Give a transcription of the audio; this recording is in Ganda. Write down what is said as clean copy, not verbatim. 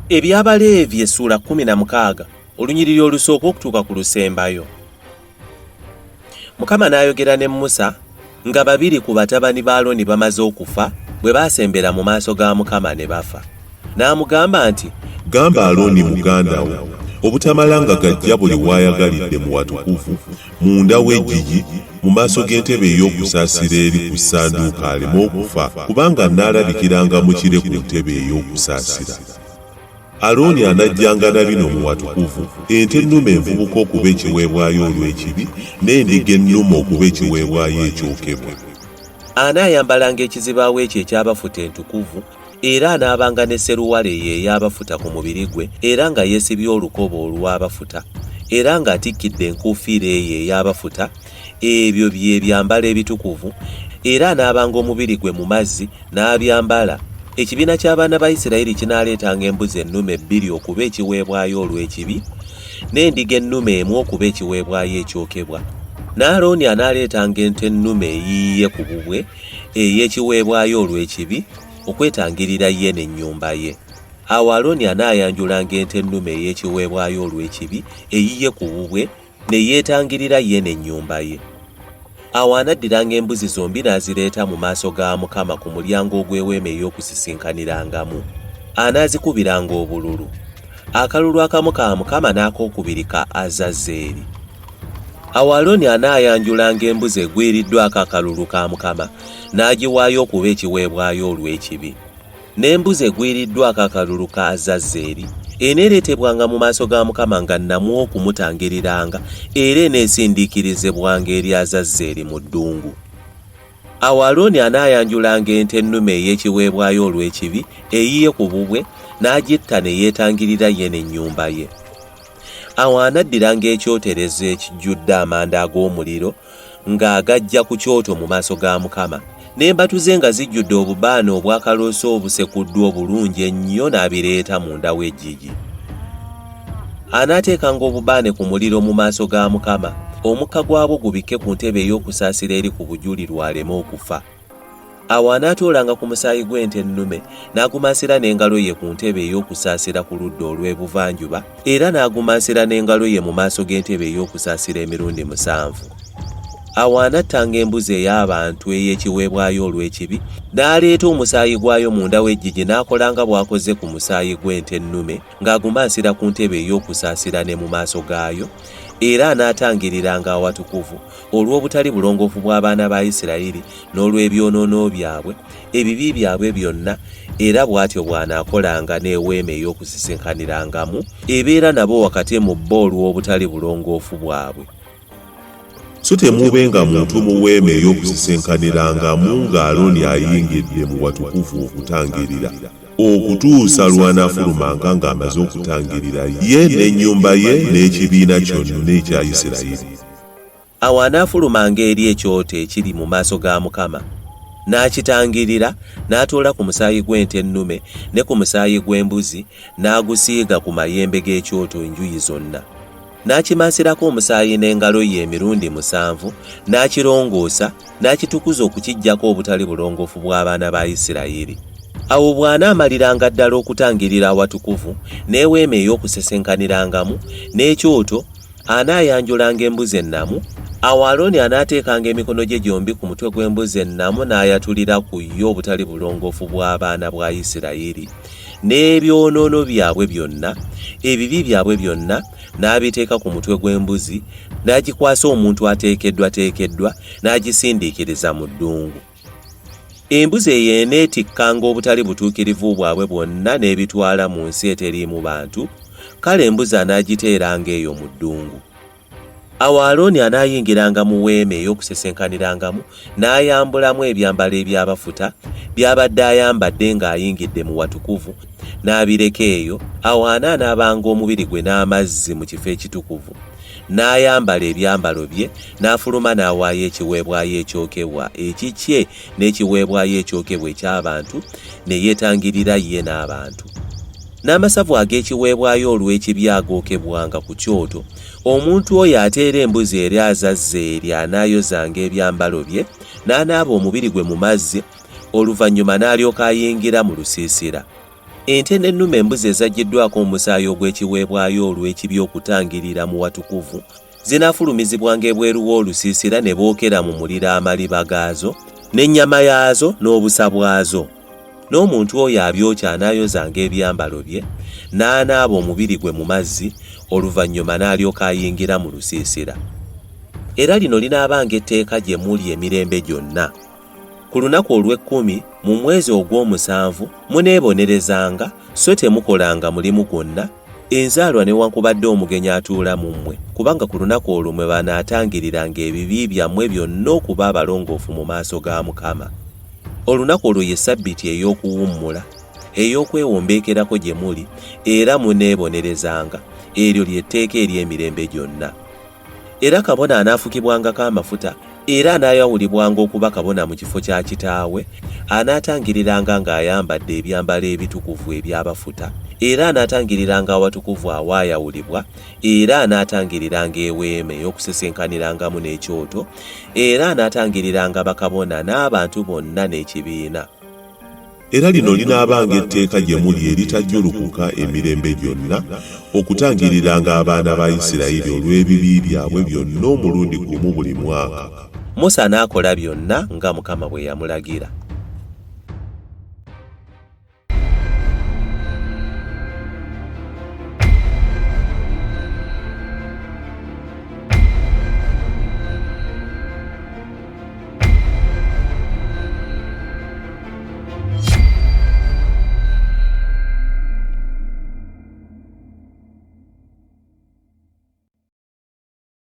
EBY'ABALEEVI essuula 16 olunyiriri olusooka okutuuka ku lusembayo. Mukama n'ayogera ne Musa nga babiri ku batabani ba Alooni bamaze okufa bwe baasembera mu maaso ga Mukama ne bafa. N'amugamba nti, Gamba Alooni muganda wo, obutamalanga gajja buli w'ayagalidde mu watukuvu, munda w'eggigi, mu maaso g'entebe ey'okusaasira eri ku ssanduuko aleme okufa, kubanga nnaalabikiranga mu kire ku ntebe ey'okusaasira. Alooni anaajjanga na bino mu watukuvu, ente ennume envubuka okuba ekiweebwayo olw'ekibi, n'endiga ennume okuba ekiweebwayo ekyokebwa. Anaayambalanga ekizibaawo ekyo ekyabafuta entukuvu, era anaabanga ne sseruwale ye ey'abafuta ku mubiri gwe, era nga yeesibye olukoba olw'abafuta, era ng'atikkidde enkuufiira eyo ey'abafuta. Ebyo bye byambalo ebitukuvu, era anaabanga omubiri gwe mu mazzi n'abyambala. Ekibiina ky'abaana ba Isirayiri kinaaleetanga embuzi ennume 2 okuba ekiweebwayo olw'ekibi, n'endiga ennume 1 okuba ekiweebwayo ekyokebwa. N'Alooni anaaleetanga ente ennume eyiiye ku bubwe ey'ekiweebwayo olw'ekibi, okwetangirira ye n'ennyumba ye. Awo Alooni anaayanjulanga ente ennume ey'ekiweebwayo olw'ekibi eyiiye ku bubwe ne yeetangirira ye n'ennyumba ye. Awo anaddiranga embuzi zombi n'azireeta mu maaso ga Mukama ku mulyango ogw'eweema ey'okusisinkaniramu. Anaazikubiranga obululu. Akalulu akamu ka Mukama n'akookubiri ka Azazeeri. Awo Alooni anaayanjulanga embuzi egwiriddwako akalulu ka Mukama n'agiwaayo okuba ekiweebwayo olw'ekibi. N'embuzi egwiriddwako akalulu ka Azazeeri eneereetebwanga mu maaso ga Mukama nga nnamu okumutangiriranga, era eneesindiikirizibwanga eri Azazeeri mu ddungu. Awo Alooni anaayanjulanga ente ennume ey'ekiweebwayo olw'ekibi eyiye ku bubwe n'agitta ne yeetangirira ye n'ennyumba ye. Awo anaddiranga ekyoterezo ekijjudde amanda ag'omuliro ng'agajja ku kyoto mu maaso ga Mukama, n'embatu ze nga zijjudde obubaane obwakaloosa obusekuddwa obulungi ennyo n'abireeta munda w'eggigi. Anaateekanga obubaane ku muliro mu maaso ga Mukama, omukka gwabwo gubikke ku ntebe ey'okusaasira eri ku bujulirwa aleme okufa. Awo anaatoolanga ku musaayi gw'ente ennume n'agumansira n'engalo ye ku ntebe ey'okusaasira ku ludda olw'ebuvanjuba, era n'agumansira n'engalo ye mu maaso g'entebe ey'okusaasira emirundi 7. Awo anattanga embuzi ey'abantu ey'ekiweebwayo olw'ekibi, n'aleeta omusaayi gwayo munda w'eggigi n'akolanga bw'akoze ku musaayi gw'ente ennume ng'agumansira ku ntebe ey'okusaasira ne mu maaso gaayo, era anaatangiriranga awatukuvu olw'obutali bulongoofu bw'abaana ba Isirayiri n'olw'ebyonoono byabwe, ebibi byabwe byonna, era bw'atyo bw'anaakolanga n'eweema ey'okusisinkaniramu, ebeera nabo wakati mu bo olw'obutali bulongoofu bwabwe. So temubenga muntu mu weema ey'okusisinkaniramu nga Alooni ayingidde mu watukuvu okutangirira, okutuusa lw'anaafulumanga ng'amaze okutangirira ye n'ennyumba ye n'ekibiina kyonna ekya Isirayiri. Awo anaafulumanga eri ekyoto ekiri mu maaso ga Mukama, n'akitangirira, n'atoola ku musaayi gw'ente ennume ne ku musaayi gw'embuzi, n'agusiiga ku mayembe g'ekyoto enjuyi zonna. N'akimansirako omusaayi n'engalo ye emirundi 7, n'akirongoosa, n'akitukuza okukiggyako obutali bulongoofu bw'abaana ba Isirayiri. Awo bw'anaamaliranga ddala okutangirira awatukuvu, n'eweema ey'okusisinkaniramu, n'ekyoto, anaayanjulanga embuzi ennamu. Awo Alooni anaateekanga emikono gye gyombi ku mutwe gw'embuzi ennamu n'ayatulira ku yo obutali bulongoofu bw'abaana bwa Isirayiri, n'ebyonoono byabwe byonna, ebibi byabwe byonna, n'abiteeka ku mutwe gw'embuzi, n'agikwasa omuntu ateekeddwa, n'agisindiikiriza mu ddungu. Embuzi eyo eneetikkanga obutali butuukirivu bwabwe bwonna n'ebitwala mu nsi eteriimu bantu, kale embuzi anaagiteeranga eyo mu ddungu. Awo Alooni anaayingiranga mu weema ey'okusisinkaniramu, n'ayambulamu ebyambalo eby'abafuta by'abadde ayambadde ng'ayingidde mu watukuvu, n'abireka eyo. Awo anaanaabanga omubiri gwe n'amazzi mu kifo ekitukuvu, n'ayambala ebyambalo bye, n'afuluma n'awaayo ekiweebwayo ekyokebwa ekikye n'ekiweebwayo ekyokebwa eky'abantu, ne yeetangirira ye n'abantu. N'amasavu ag'ekiweebwayo olw'ekibi agookebwanga ku kyoto, omuntu oyo ateera embuzi eri Azazeeri anaayozanga ebyambalo bye, n'anaaba omubiri gwe mu mazzi, oluvannyuma n'alyoka ayingira mu lusiisira. ente n'ennume embuzi ezaggiddwako omusaayi ogw'ekiweebwayo olw'ekibi okutangirira mu watukuvu zinaafulumizibwanga ebweru w'olusiisira ne bookera mu muliro amaliba gaazo n'ennyama yaazo n'obusa bwazo. N'omuntu oyo abyokya anaayozanga ebyambalo bye n'anaaba omubiri gwe mu mazzi, oluvannyuma n'alyoka ayingira mu lusiisira. Era lino linaabanga etteeka gye muli emirembe gyonna. Ku lunaku olw'ekkumi mu mwezi ogw'omusanvu muneebonerezanga, so temukolanga mulimu gwonna, enzaalwa newankubadde omugenyi atuula mu mmwe, kubanga ku lunaku olwo mwe banaatangiriranga ebibi byammwe byonna okuba abalongoofu mu maaso ga Mukama. Olunaku olwo ye Ssabbiiti ey'okuwummula, ey'okwewombeekerako gye muli, era muneebonerezanga. Eryo ly'etteeka ery'emirembe gyonna. Era kabona anaafukibwangako amafuta, era anaayawulibwanga okuba kabona mu kifo kya kitaawe, anaatangiriranga ng'ayambadde ebyambalo ebitukuvu eby'abafuta, era anaatangiriranga awatukuvu awaayawulibwa, era anaatangiriranga eweema ey'okusesenkaniramu n'ekyoto, era anaatangiriranga bakabona n'abantu bonna n'ekibiina. Era lino linaabanga etteeka gye muli eritajjulukuka emirembe gyonna, okutangiriranga abaana ba Isirayiri olw'ebibi byabwe byonna omulundi gumu buli mwaka. Musa n'akola byonna nga Mukama bwe yamulagira.